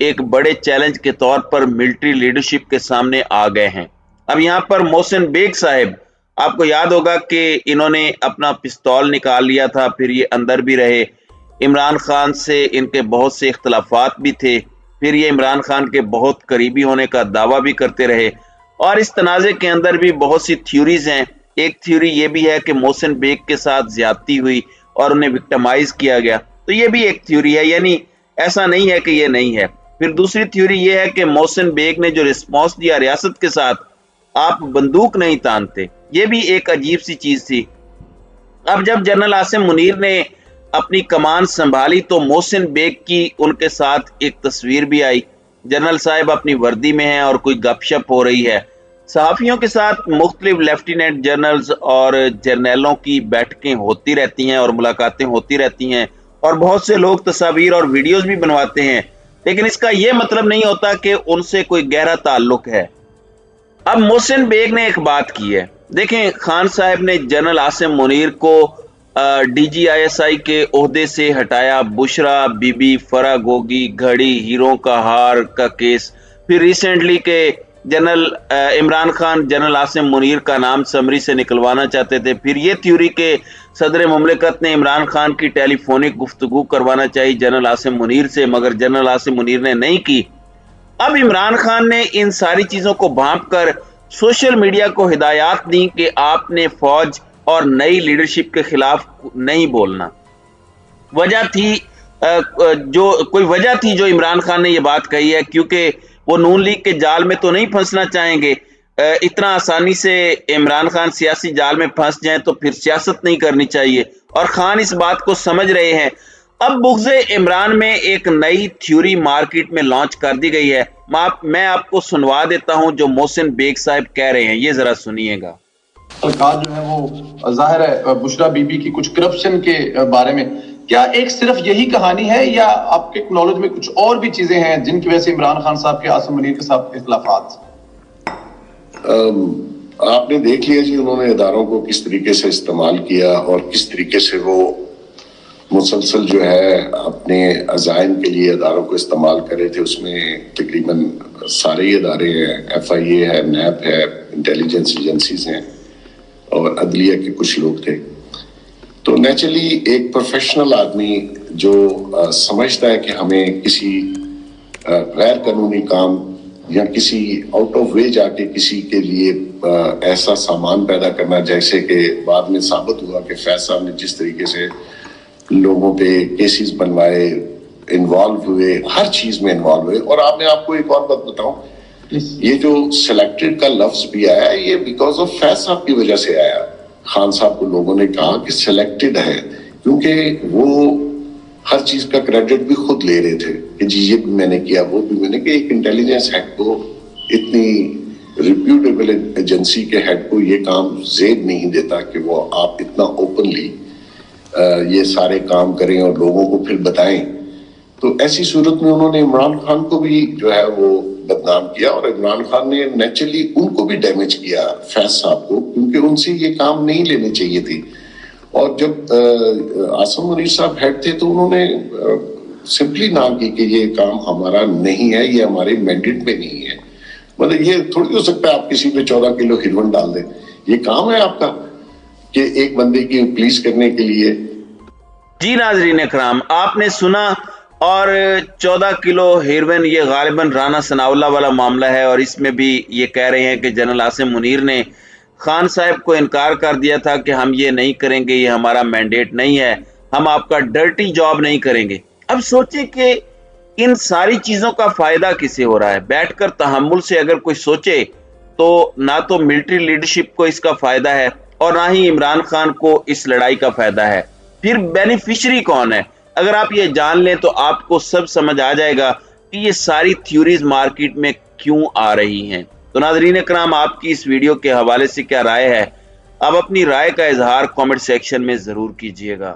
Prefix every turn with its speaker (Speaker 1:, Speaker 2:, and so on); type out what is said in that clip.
Speaker 1: ایک بڑے چیلنج کے طور پر ملٹری لیڈرشپ کے سامنے آ گئے ہیں۔ اب یہاں پر محسن بیگ صاحب، آپ کو یاد ہوگا کہ انہوں نے اپنا پستول نکال لیا تھا، پھر یہ اندر بھی رہے، عمران خان سے ان کے بہت سے اختلافات بھی تھے، پھر یہ عمران خان کے بہت قریبی ہونے کا دعویٰ بھی کرتے رہے، اور اس تنازع کے اندر بھی بہت سی تھیوریز ہیں۔ ایک تھیوری یہ بھی ہے کہ محسن بیگ کے ساتھ زیادتی ہوئی اور انہیں وکٹمائز کیا گیا، تو یہ بھی ایک تھیوری ہے، یعنی ایسا نہیں ہے کہ یہ نہیں ہے۔ پھر دوسری تھیوری یہ ہے کہ محسن بیگ نے جو رسپانس دیا ریاست کے ساتھ، آپ بندوق نہیں تانتے، یہ بھی ایک عجیب سی چیز تھی۔ اب جب جنرل عاصم منیر نے اپنی کمان سنبھالی تو محسن بیگ کی ان کے ساتھ ایک تصویر بھی آئی، جنرل صاحب اپنی وردی میں ہیں اور کوئی گپ شپ ہو رہی ہے، صحافیوں کے ساتھ مختلف لیفٹیننٹ جنرلز اور جرنیلوں کی بیٹھکیں ہوتی رہتی ہیں اور ملاقاتیں ہوتی رہتی ہیں، اور بہت سے لوگ تصاویر اور ویڈیوز بھی بنواتے ہیں، لیکن اس کا یہ مطلب نہیں ہوتا کہ ان سے کوئی گہرا تعلق ہے۔ اب محسن بیگ نے ایک بات کی ہے، دیکھیں خان صاحب نے جنرل عاصم منیر کو D G I S I کے عہدے سے ہٹایا، بشرا بی بی، فرح گوگی، گھڑی، ہیروں کا ہار کا کیس، پھر ریسنٹلی کہ جنرل عمران خان جنرل عاصم منیر کا نام سمری سے نکلوانا چاہتے تھے، پھر یہ تھیوری کہ صدر مملکت نے عمران خان کی ٹیلی فونک گفتگو کروانا چاہی جنرل عاصم منیر سے، مگر جنرل عاصم منیر نے نہیں کی۔ اب عمران خان نے ان ساری چیزوں کو بھانپ کر سوشل میڈیا کو ہدایات دی کہ آپ نے فوج اور نئی لیڈرشپ کے خلاف نہیں بولنا۔ وجہ تھی کوئی وجہ تھی جو عمران خان نے یہ بات کہی ہے، کیونکہ وہ نون لیگ کے جال میں تو نہیں پھنسنا چاہیں گے۔ اتنا آسانی سے عمران خان سیاسی جال میں پھنس جائیں تو پھر سیاست نہیں کرنی چاہیے، اور خان اس بات کو سمجھ رہے ہیں۔ اب بغض عمران میں ایک نئی تھیوری مارکیٹ میں لانچ کر دی گئی ہے، میں آپ کو سنوا دیتا ہوں جو محسن بیگ صاحب کہہ رہے ہیں، یہ ذرا سنیے گا۔
Speaker 2: سرکار جو ہے وہ ظاہر ہے بشرا بی بی کی کچھ کرپشن کے بارے میں، کیا ایک صرف یہی کہانی ہے یا آپ کے نالج میں کچھ اور بھی چیزیں ہیں جن کی وجہ سے عمران خان صاحب کے عاصم منیر کے ساتھ اختلافات؟
Speaker 3: آپ نے دیکھ لیا جی انہوں نے اداروں کو کس طریقے سے استعمال کیا اور کس طریقے سے وہ مسلسل جو ہے اپنے عزائم کے لیے اداروں کو استعمال کر رہے تھے۔ اس میں تقریباً سارے ہی ادارے ہیں، ایف آئی اے ہے، نیب ہے، انٹیلیجنس ایجنسیز ہیں اور عدلیہ کے کچھ لوگ تھے۔ تو نیچرلی ایک پروفیشنل آدمی جو سمجھتا ہے کہ ہمیں کسی غیر قانونی کام یا کسی آؤٹ آف وے جا کے کسی کے لیے ایسا سامان پیدا کرنا، جیسے کہ بعد میں ثابت ہوا کہ فیض صاحب نے جس طریقے سے لوگوں پہ کیسز بنوائے، انوالو ہوئے، ہر چیز میں انوالو ہوئے۔ اور آپ کو ایک اور بات بتاؤں، یہ جو سلیکٹڈ کا لفظ بھی آیا ہے یہ بیکاز آف فیض صاحب کی وجہ سے آیا۔ خان صاحب کو لوگوں نے کہا کہ سلیکٹڈ ہے، کیونکہ وہ ہر چیز کا کریڈٹ بھی خود لے رہے تھے کہ جی یہ بھی میں نے کیا، وہ بھی میں نے، کہ ایک انٹیلیجنس ہیڈ کو، اتنی ریپیوٹیبل ایجنسی کے ہیڈ کو یہ کام زیب نہیں دیتا کہ وہ آپ اتنا اوپنلی یہ سارے کام کریں اور لوگوں کو پھر بتائیں۔ تو ایسی صورت میں انہوں نے عمران خان کو بھی جو ہے وہ بدنام کیا، اور عمران خان نے نیچرلی ان کو بھی ڈیمیج کیا، فیض صاحب کو، کیونکہ ان سے یہ کام نہیں لینے چاہیے تھی۔ اور جب عاصم منیر صاحب ہیڈ تھے تو انہوں نے سمپلی نہ کی کہ یہ کام ہمارا نہیں ہے، یہ ہمارے مینڈیٹ میں نہیں ہے۔ مطلب یہ تھوڑی ہو سکتا ہے آپ کسی پہ 14 کلو ہیروئن ڈال دیں، یہ کام ہے آپ کا کہ ایک بندے کی پولیس کرنے کے لیے۔
Speaker 1: جی ناظرین اکرام، آپ نے سنا، اور 14 کلو ہیروئن یہ غالباً رانا ثناء اللہ والا معاملہ ہے، اور اس میں بھی یہ کہہ رہے ہیں کہ جنرل عاصم منیر نے خان صاحب کو انکار کر دیا تھا کہ ہم یہ نہیں کریں گے، یہ ہمارا مینڈیٹ نہیں ہے، ہم آپ کا ڈرٹی جاب نہیں کریں گے۔ اب سوچیں کہ ان ساری چیزوں کا فائدہ کسے ہو رہا ہے؟ بیٹھ کر تحمل سے اگر کوئی سوچے تو نہ تو ملٹری لیڈرشپ کو اس کا فائدہ ہے اور نہ ہی عمران خان کو اس لڑائی کا فائدہ ہے۔ پھر بینیفیشری کون ہے؟ اگر آپ یہ جان لیں تو آپ کو سب سمجھ آ جائے گا کہ یہ ساری تھیوریز مارکیٹ میں کیوں آ رہی ہیں۔ تو ناظرین اکرام، آپ کی اس ویڈیو کے حوالے سے کیا رائے ہے؟ آپ اپنی رائے کا اظہار کامنٹ سیکشن میں ضرور کیجئے گا۔